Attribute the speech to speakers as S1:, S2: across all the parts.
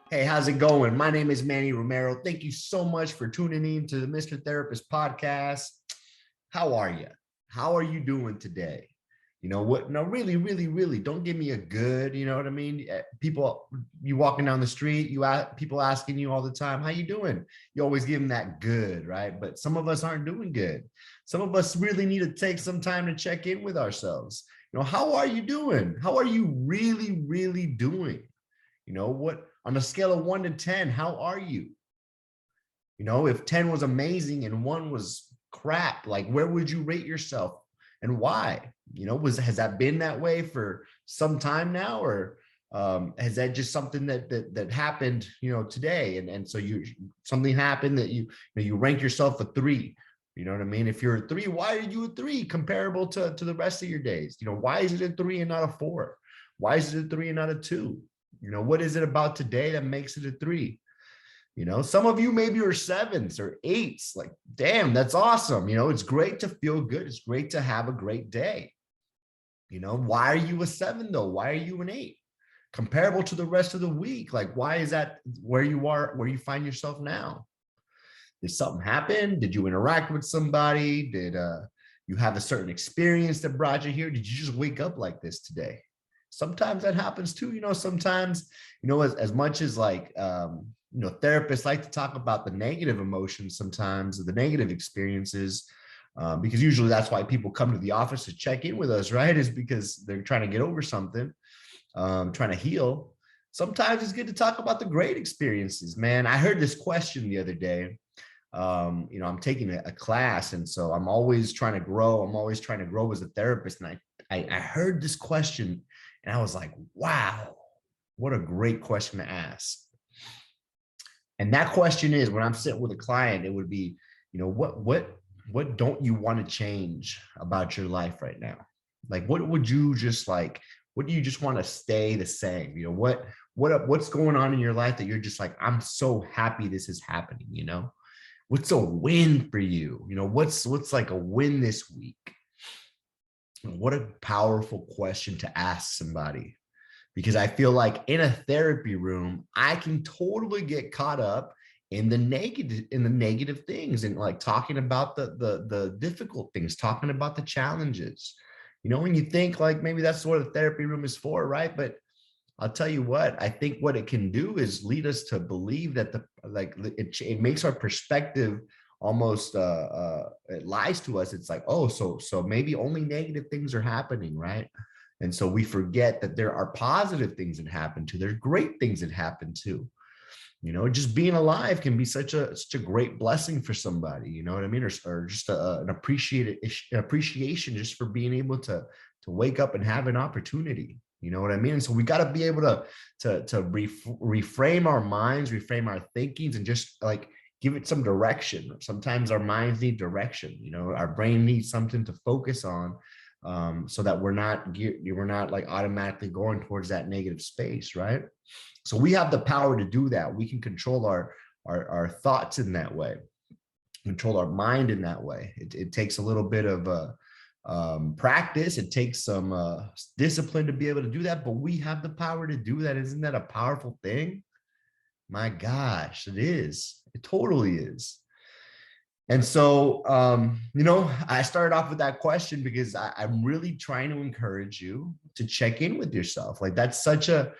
S1: Hey, how's it going? My name is Manny Romero. Thank you so much for tuning in to the Mr. Therapist podcast. How are you? How are you doing today? You know what? No, really, really, really, don't give me a good, you know what I mean? People, you walking down the street, people asking you all the time, how you doing? You always give them that good, right? But some of us aren't doing good. Some of us really need to take some time to check in with ourselves. How are you doing? How are you really, really doing? What on a scale of 1 to 10, how are you? If 10 was amazing and one was crap, like where would you rate yourself and why? Has that been that way for some time now, or has that just something that happened, today? And so something happened that you rank yourself a 3. You know what I mean? If you're a 3, why are you a 3 comparable to the rest of your days? Why is it a 3 and not a 4? Why is it a 3 and not a 2? What is it about today that makes it a 3? Some of you maybe are 7s or 8s. Like, damn, that's awesome. It's great to feel good. It's great to have a great day. Why are you a 7 though? Why are you an 8? Comparable to the rest of the week. Like, why is that where you are, where you find yourself now? Did something happen? Did you interact with somebody? Did you have a certain experience that brought you here? Did you just wake up like this today? Sometimes that happens too. Sometimes, as much as like, therapists like to talk about the negative emotions sometimes, the negative experiences, because usually that's why people come to the office to check in with us, right? Is because they're trying to get over something, trying to heal. Sometimes it's good to talk about the great experiences, man. I heard this question the other day. I'm taking a class, and so I'm always trying to grow. I'm always trying to grow as a therapist. And I heard this question and I was like, wow, what a great question to ask. And that question is, when I'm sitting with a client, it would be, what don't you want to change about your life right now? Like, what would you just like, what do you just want to stay the same? What's going on in your life that you're just like, I'm so happy this is happening, What's a win for you? What's like a win this week? What a powerful question to ask somebody, because I feel like in a therapy room, I can totally get caught up in the negative things, and like talking about the difficult things, talking about the challenges. When you think like maybe that's what a therapy room is for, right? But I'll tell you what, I think what it can do is lead us to believe that it makes our perspective almost it lies to us. It's like, oh, so maybe only negative things are happening, right? And so we forget that there are positive things that happen too. There's great things that happen too. Just being alive can be such a great blessing for somebody. You know what I mean? Or just an appreciation just for being able to wake up and have an opportunity. You know what I mean? And so we got to be able to reframe our minds, reframe our thinkings, and just like give it some direction. Sometimes our minds need direction. Our brain needs something to focus on, so that we're not like automatically going towards that negative space, right? So we have the power to do that. We can control our thoughts in that way, control our mind in that way. It takes a little bit of practice. It takes some discipline to be able to do that, but we have the power to do that. Isn't that a powerful thing? My gosh, it is. It totally is. And so, I started off with that question because I'm really trying to encourage you to check in with yourself. Like it's such a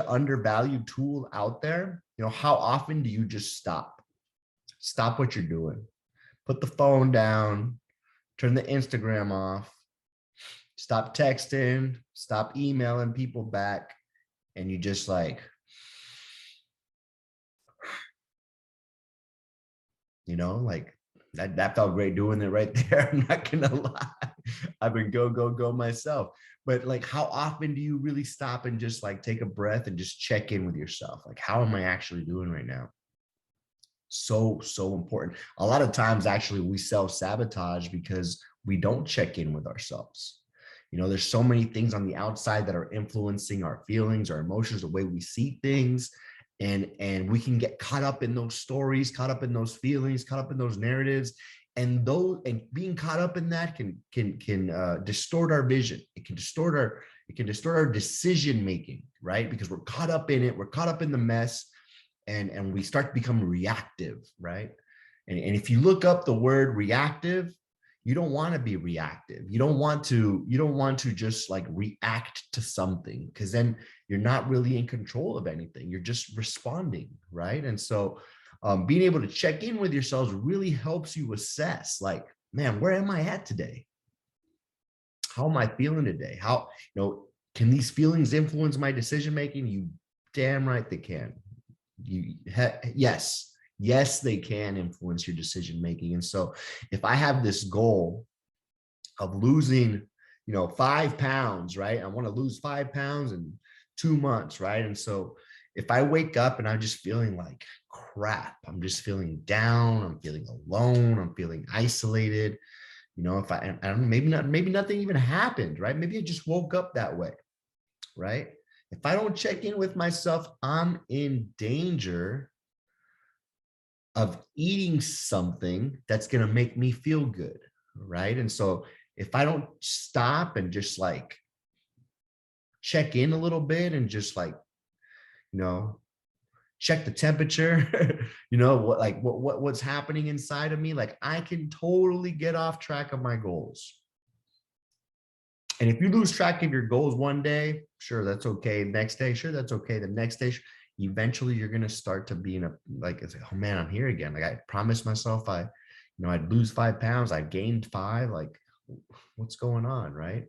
S1: undervalued tool out there. How often do you just stop what you're doing, put the phone down, turn the Instagram off, stop texting, stop emailing people back, and you just like, like that felt great doing it right there. I'm not gonna lie. I've been go myself. But like, how often do you really stop and just like take a breath and just check in with yourself? Like, how am I actually doing right now? So important. A lot of times actually we self-sabotage because we don't check in with ourselves. There's so many things on the outside that are influencing our feelings, our emotions, the way we see things. And we can get caught up in those stories, caught up in those feelings, caught up in those narratives. And being caught up in that can distort our vision. It can distort It can distort our decision making, right? Because we're caught up in it, we're caught up in the mess, and we start to become reactive, right? And if you look up the word reactive, you don't want to be reactive. You don't want to just like react to something, because then you're not really in control of anything. You're just responding, right? And so being able to check in with yourselves really helps you assess, like, man, where am I at today? How am I feeling today? How, can these feelings influence my decision making? You damn right they can. Yes, they can influence your decision making. And so if I have this goal of losing 5 pounds, right? I want to lose 5 pounds in 2 months, right? And so if I wake up and I'm just feeling like crap, I'm just feeling down, I'm feeling alone, I'm feeling isolated, if I don't know, maybe nothing even happened, right? Maybe I just woke up that way, right? If I don't check in with myself, I'm in danger of eating something that's going to make me feel good, right? And so if I don't stop and just like check in a little bit and just like, check the temperature, what's happening inside of me, like I can totally get off track of my goals. And if you lose track of your goals one day, sure, that's okay. Next day, sure, that's okay. The next day, eventually you're going to start to be in a, like, it's like, oh man, I'm here again. Like I promised myself I'd lose 5 pounds. I gained 5. Like, what's going on, right?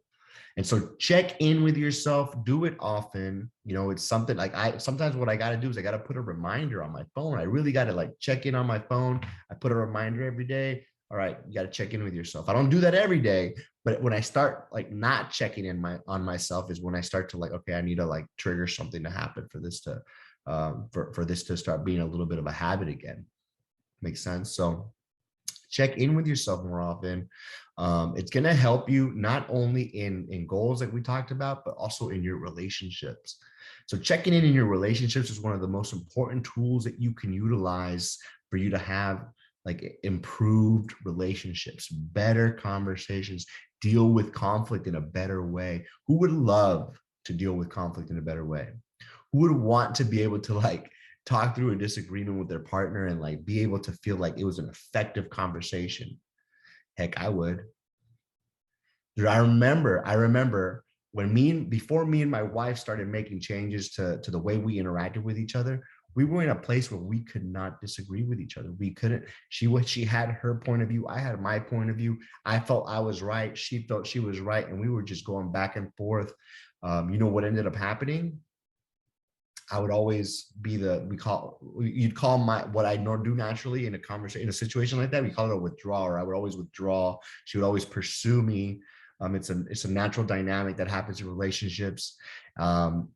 S1: And so check in with yourself, do it often. It's something like sometimes what I got to do is I got to put a reminder on my phone. I really got to like check in on my phone. I put a reminder every day. All right, you got to check in with yourself. I don't do that every day, but when I start like not checking in on myself is when I start to like, okay, I need to like trigger something to happen for this to for this to start being a little bit of a habit again. Makes sense? So check in with yourself more often. It's going to help you not only in goals like we talked about, but also in your relationships. So checking in your relationships is one of the most important tools that you can utilize for you to have like improved relationships, better conversations, deal with conflict in a better way. Who would love to deal with conflict in a better way? Who would want to be able to like talk through a disagreement with their partner and like be able to feel like it was an effective conversation? Heck, I would. Dude, I remember when before me and my wife started making changes to the way we interacted with each other, we were in a place where we could not disagree with each other. We couldn't. She had her point of view. I had my point of view. I felt I was right. She felt she was right. And we were just going back and forth. What ended up happening? I would always be you'd call what I do naturally in a conversation, in a situation like that, we call it a withdrawer. I would always withdraw. She would always pursue me. It's a natural dynamic that happens in relationships. What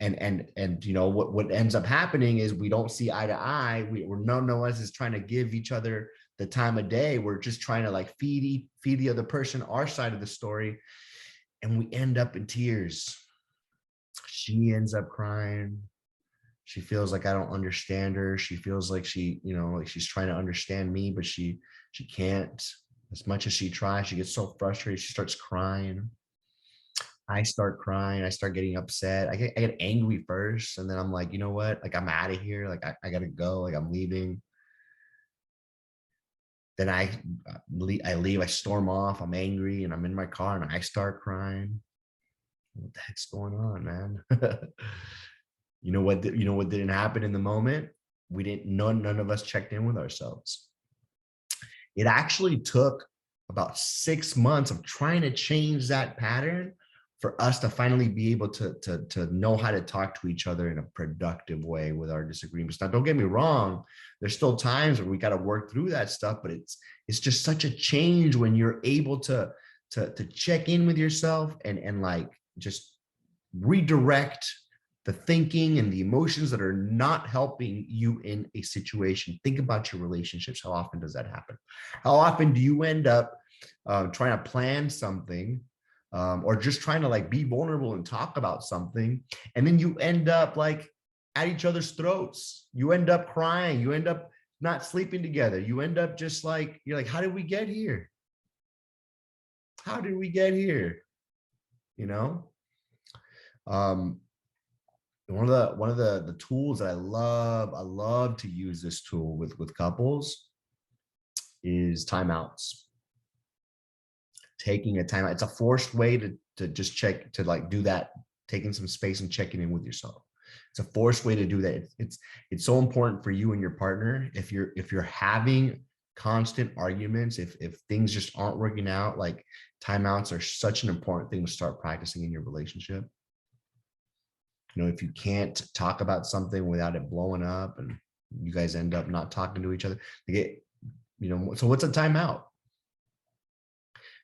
S1: ends up happening is we don't see eye to eye. We're none of us is trying to give each other the time of day. We're just trying to like feed the other person our side of the story. And we end up in tears. She ends up crying. She feels like I don't understand her. She feels like like she's trying to understand me, but she can't. As much as she tries, she gets so frustrated. She starts crying. I start crying. I start getting upset. I get angry first. And then I'm like, you know what? Like, I'm out of here. Like, I got to go. Like, I'm leaving. Then I leave. I storm off. I'm angry and I'm in my car and I start crying. What the heck's going on, man? You know what didn't happen in the moment? None of us checked in with ourselves. It actually took about 6 months of trying to change that pattern for us to finally be able to know how to talk to each other in a productive way with our disagreements. Now, don't get me wrong, there's still times where we got to work through that stuff, but it's just such a change when you're able to check in with yourself and like just redirect the thinking and the emotions that are not helping you in a situation. Think about your relationships. How often does that happen? How often do you end up trying to plan something or just trying to like be vulnerable and talk about something, and then you end up like at each other's throats? You end up crying. You end up not sleeping together. You end up just like, you're like, how did we get here? How did we get here? You know? Um, one of the tools that I love to use this tool with couples is timeouts. Taking a timeout. It's a forced way to just check, to like do that, taking some space and checking in with yourself. It's a forced way to do that. It's so important for you and your partner. If you're having constant arguments, if things just aren't working out, like timeouts are such an important thing to start practicing in your relationship. If you can't talk about something without it blowing up and you guys end up not talking to each other, so what's a timeout?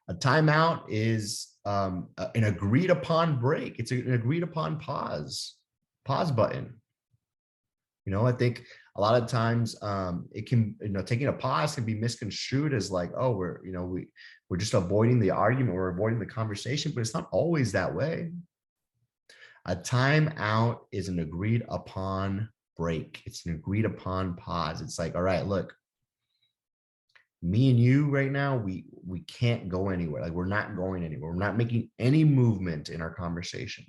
S1: A timeout is an agreed upon break. It's an agreed upon pause button. I think a lot of times it can, taking a pause can be misconstrued as like, oh, we're just avoiding the argument, we're avoiding the conversation, but it's not always that way. A timeout is an agreed upon break. It's an agreed upon pause. It's like, all right, look, me and you right now, we can't go anywhere. Like, we're not going anywhere. We're not making any movement in our conversation.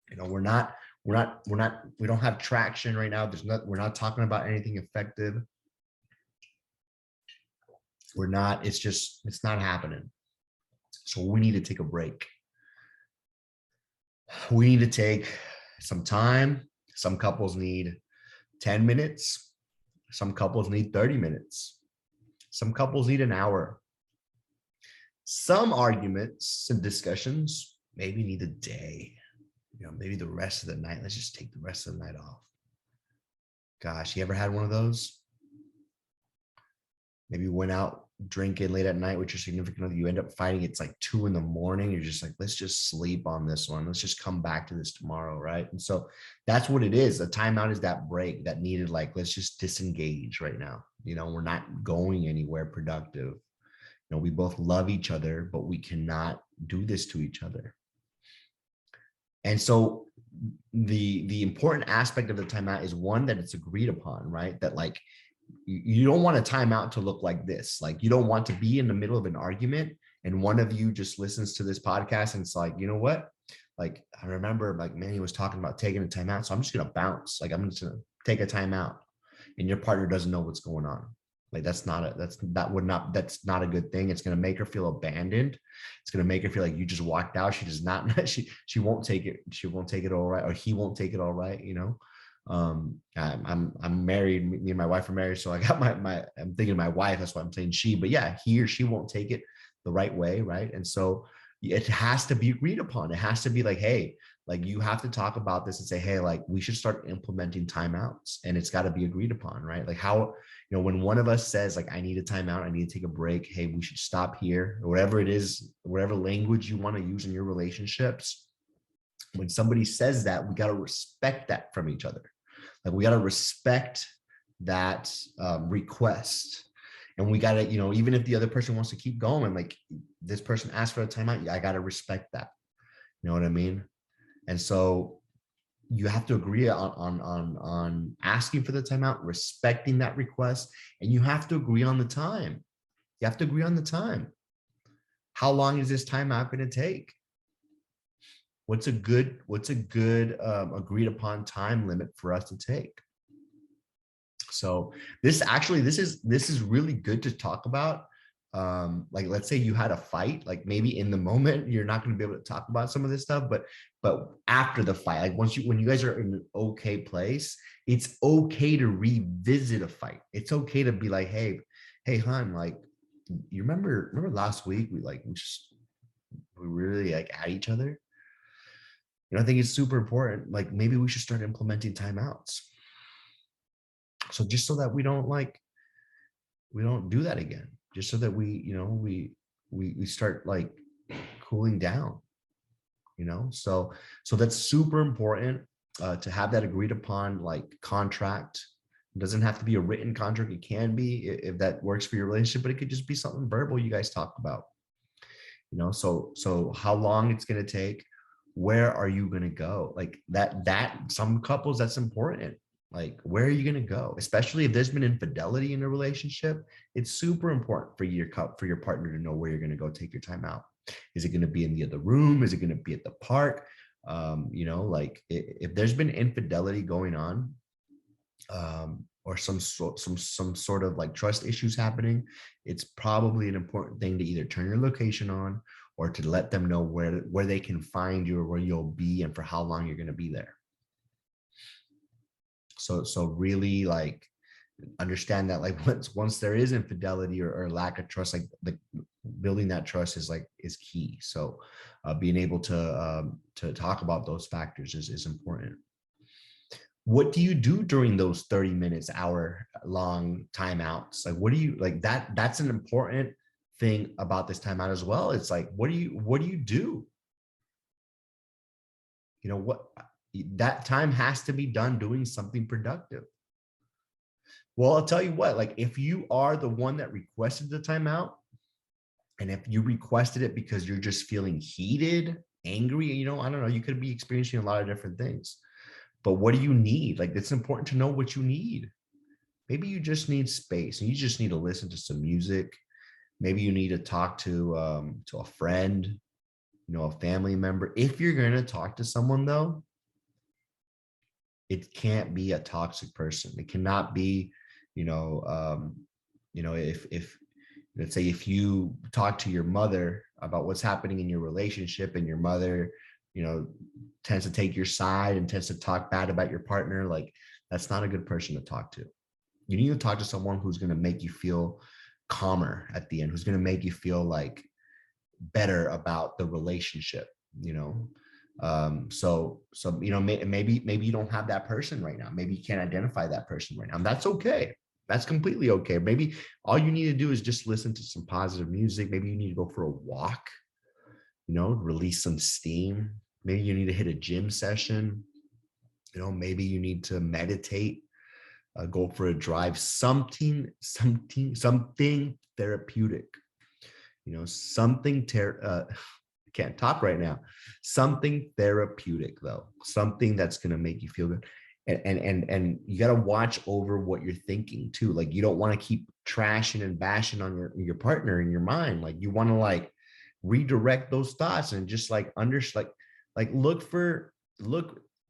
S1: We don't have traction right now. We're not talking about anything effective. It's not happening. So we need to take a break. We need to take some time. Some couples need 10 minutes. Some couples need 30 minutes. Some couples need an hour. Some arguments and discussions maybe need a day, maybe the rest of the night. Let's just take the rest of the night off. Gosh, you ever had one of those? Maybe you went out drinking late at night with your significant other. You end up fighting. It's like 2 a.m. You're just like, let's just sleep on this one. Let's just come back to this tomorrow, right? And so that's what it is. A timeout is that break that needed, like, let's just disengage right now. We're not going anywhere productive. We both love each other, but we cannot do this to each other. And so the important aspect of the timeout is one, that it's agreed upon, right? That like, you don't want a timeout to look like this. Like, you don't want to be in the middle of an argument and one of you just listens to this podcast and it's like, you know what? Like, I remember like Manny was talking about taking a timeout. So I'm just going to bounce. Like, I'm just going to take a timeout, and your partner doesn't know what's going on. Like, that's not a good thing. It's going to make her feel abandoned. It's going to make her feel like you just walked out. She does not, she won't take it. She won't take it all right. Or he won't take it all right. I'm married. Me and my wife are married. So I got I'm thinking my wife, that's why I'm saying she, but yeah, he or she won't take it the right way. Right. And so it has to be agreed upon. It has to be like, hey, like, you have to talk about this and say, hey, like, we should start implementing timeouts, and it's got to be agreed upon, right? Like, how, when one of us says like, I need a timeout, I need to take a break, hey, we should stop here, or whatever it is, whatever language you want to use in your relationships. When somebody says that, we got to respect that from each other. Like, we got to respect that request. And we got to, even if the other person wants to keep going, like, this person asked for a timeout, I got to respect that. You know what I mean? And so you have to agree on asking for the timeout, respecting that request, and you have to agree on the time. You have to agree on the time. How long is this timeout going to take? What's a good agreed upon time limit for us to take? So this is really good to talk about. Like, let's say you had a fight, like, maybe in the moment you're not going to be able to talk about some of this stuff, but after the fight, like, when you guys are in an okay place, it's okay to revisit a fight. It's okay to be like, hey hon, like, you remember last week we really like at each other. I think it's super important. Like, maybe we should start implementing timeouts. So just so that we don't do that again, just so that we start like cooling down, so that's super important to have that agreed upon, like, contract. It doesn't have to be a written contract. It can be, if that works for your relationship, but it could just be something verbal you guys talk about, so how long it's going to take, where are you going to go, like that some couples, that's important. Like, where are you going to go? Especially if there's been infidelity in a relationship, it's super important for your partner to know where you're going to go take your time out. Is it going to be in the other room? Is it going to be at the park? Like if there's been infidelity going on, or some sort of like trust issues happening, it's probably an important thing to either turn your location on or to let them know where they can find you or where you'll be and for how long you're going to be there. So really like understand that like once there is infidelity or lack of trust, like the building that trust is key. So being able to talk about those factors is important. What do you do during those 30 minutes, hour long timeouts? Like, what do you like that's an important thing about this timeout as well. It's like, what do you do? What that time has to be done doing something productive. Well, I'll tell you what, like if you are the one that requested the timeout, and if you requested it because you're just feeling heated, angry, I don't know, you could be experiencing a lot of different things. But what do you need? Like, it's important to know what you need. Maybe you just need space and you just need to listen to some music. Maybe you need to talk to a friend, a family member. If you're going to talk to someone though, it can't be a toxic person. It cannot be, if let's say if you talk to your mother about what's happening in your relationship and your mother, tends to take your side and tends to talk bad about your partner, like that's not a good person to talk to. You need to talk to someone who's going to make you feel calmer at the end, who's going to make you feel like better about the relationship, maybe you don't have that person right now. Maybe you can't identify that person right now, and that's okay. That's completely okay. Maybe all you need to do is just listen to some positive music. Maybe you need to go for a walk, release some steam. Maybe you need to hit a gym session. Maybe you need to meditate, go for a drive, something therapeutic, can't talk right now. Something therapeutic though, something that's going to make you feel good. And you got to watch over what you're thinking too. Like you don't want to keep trashing and bashing on your partner in your mind. Like you want to like redirect those thoughts and just like look for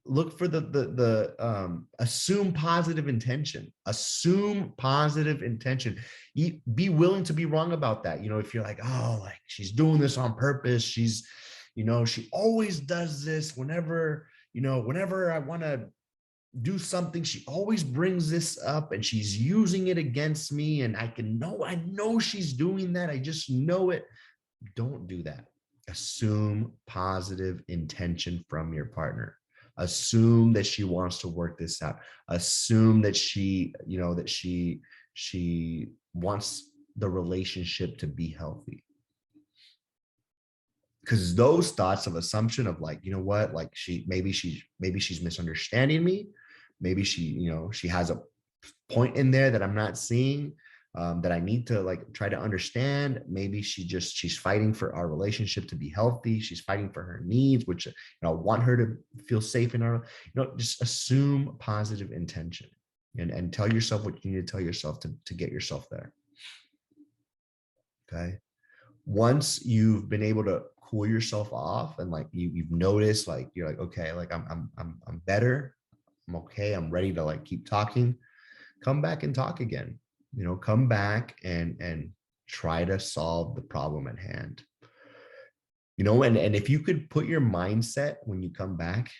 S1: the assume positive intention. Assume positive intention. Be willing to be wrong about that. If you're like, oh, like she's doing this on purpose, she's she always does this whenever I want to do something, she always brings this up and she's using it against me, and I know she's doing that, I just know it. Don't do that. Assume positive intention from your partner. Assume that she wants to work this out. Assume that she wants the relationship to be healthy. Because those thoughts of assumption of like, what, like maybe she's misunderstanding me. Maybe she has a point in there that I'm not seeing, that I need to like try to understand. Maybe she's fighting for our relationship to be healthy. She's fighting for her needs, which I want her to feel safe in our, just assume positive intention and tell yourself what you need to tell yourself to get yourself there. Okay. Once you've been able to cool yourself off and like you've noticed, like you're like, okay, like I'm better. I'm okay. I'm ready to like keep talking. Come back and talk again. Come back and try to solve the problem at hand. And if you could put your mindset when you come back,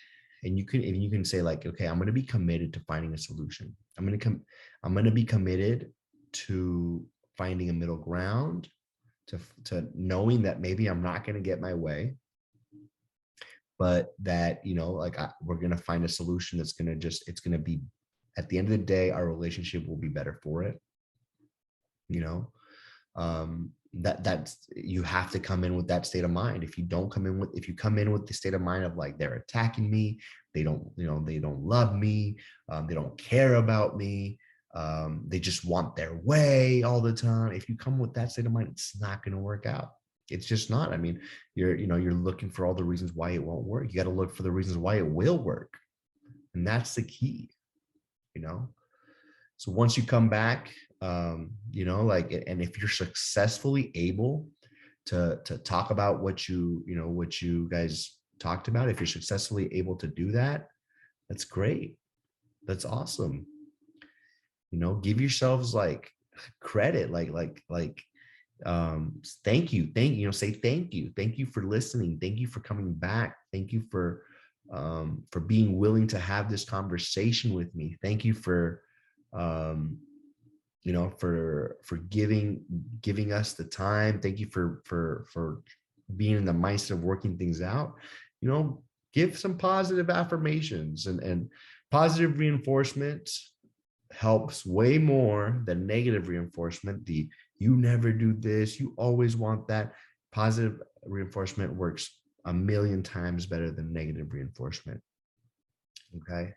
S1: and you can say like, okay, I'm going to be committed to finding a solution. I'm going to be committed to finding a middle ground, to knowing that maybe I'm not going to get my way, but that, we're going to find a solution that's going to it's going to be, at the end of the day, our relationship will be better for it. That's you have to come in with that state of mind. If you come in with the state of mind of like, they're attacking me, they don't love me, they don't care about me, they just want their way all the time. If you come with that state of mind, it's not going to work out. It's just not. I mean, you're looking for all the reasons why it won't work. You got to look for the reasons why it will work. And that's the key, So once you come back, and if you're successfully able to talk about what you guys talked about, if you're successfully able to do that, that's great. That's awesome. Give yourselves like credit, thank you, say thank you for listening, thank you for coming back, thank you for being willing to have this conversation with me, thank you for for giving us the time, thank you for being in the mindset of working things out. Give some positive affirmations, and positive reinforcement helps way more than negative reinforcement. The "you never do this, you always want that." Positive reinforcement works a million times better than negative reinforcement. Okay.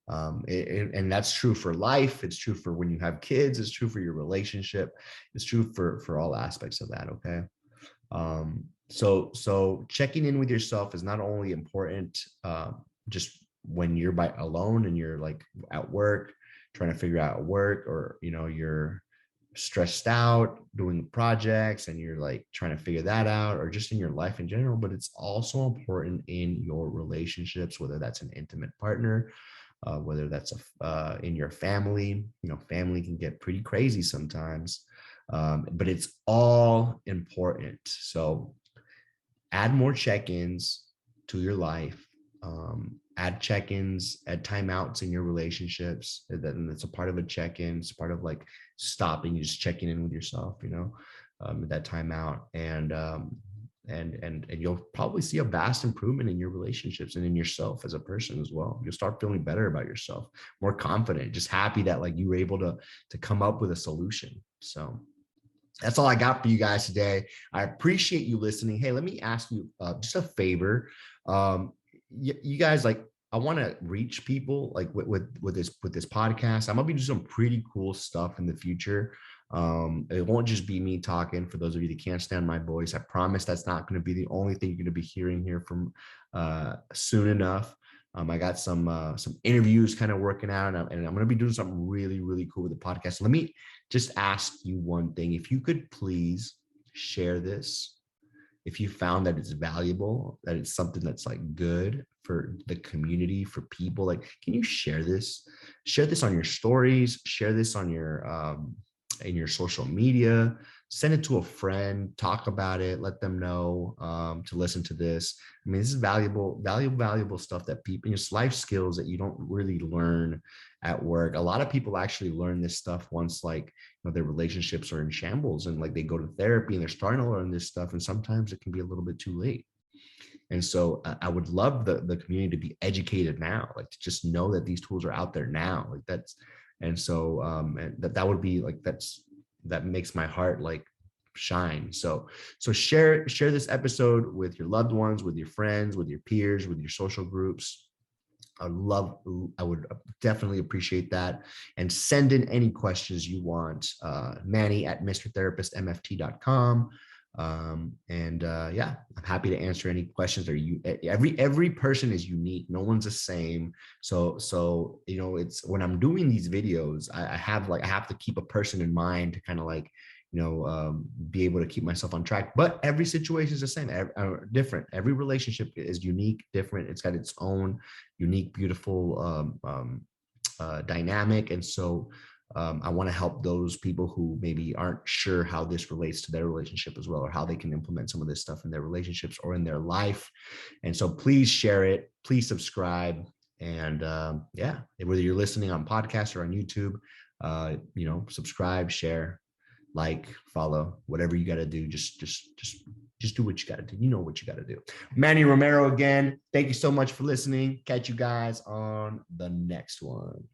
S1: And that's true for life. It's true for when you have kids. It's true for your relationship. It's true for all aspects of that. Okay. So checking in with yourself is not only important just when you're alone and you're like at work, trying to figure out work, or you're stressed out doing projects and you're like trying to figure that out, or just in your life in general, but it's also important in your relationships, whether that's an intimate partner, whether that's in your family. Family can get pretty crazy sometimes, but it's all important. So add more check-ins to your life. Add check-ins, add timeouts in your relationships. That's a part of a check-in. It's part of like stopping, you just checking in with yourself, that timeout. And you'll probably see a vast improvement in your relationships and in yourself as a person as well. You'll start feeling better about yourself, more confident, just happy that like you were able to come up with a solution. So that's all I got for you guys today. I appreciate you listening. Hey, let me ask you just a favor. You guys, like, I want to reach people like with this podcast. I'm gonna be doing some pretty cool stuff in the future. It won't just be me talking. For those of you that can't stand my voice, I promise that's not going to be the only thing you're going to be hearing here from soon enough. I got some interviews kind of working out, and I'm going to be doing something really, really cool with the podcast. Let me just ask you one thing. If you could please share this, if you found that it's valuable, that it's something that's like good for the community, for people, like, can you share this on your stories, share this on your in your social media, send it to a friend, talk about it, let them know to listen to this. I mean, this is valuable stuff that people, it's life skills that you don't really learn at work. A lot of people actually learn this stuff once, like, their relationships are in shambles, and like they go to therapy and they're starting to learn this stuff. And sometimes it can be a little bit too late. And so I would love the community to be educated now, like to just know that these tools are out there now. Like that's, and so and that would be like, that makes my heart like shine. So share this episode with your loved ones, with your friends, with your peers, with your social groups. I would definitely appreciate that. And send in any questions you want. Manny at mrtherapistmft.com. Yeah, I'm happy to answer any questions. Every person is unique. No one's the same. So it's, when I'm doing these videos, I have to keep a person in mind to kind of like, be able to keep myself on track. But every situation is the same, different. Every relationship is unique, different. It's got its own unique, beautiful dynamic. And so I want to help those people who maybe aren't sure how this relates to their relationship as well, or how they can implement some of this stuff in their relationships or in their life. And so please share it, please subscribe. And yeah, whether you're listening on podcast or on YouTube, subscribe, share, like, follow, whatever you got to do. Just do what you got to do. You know what you got to do. Manny Romero again. Thank you so much for listening. Catch you guys on the next one.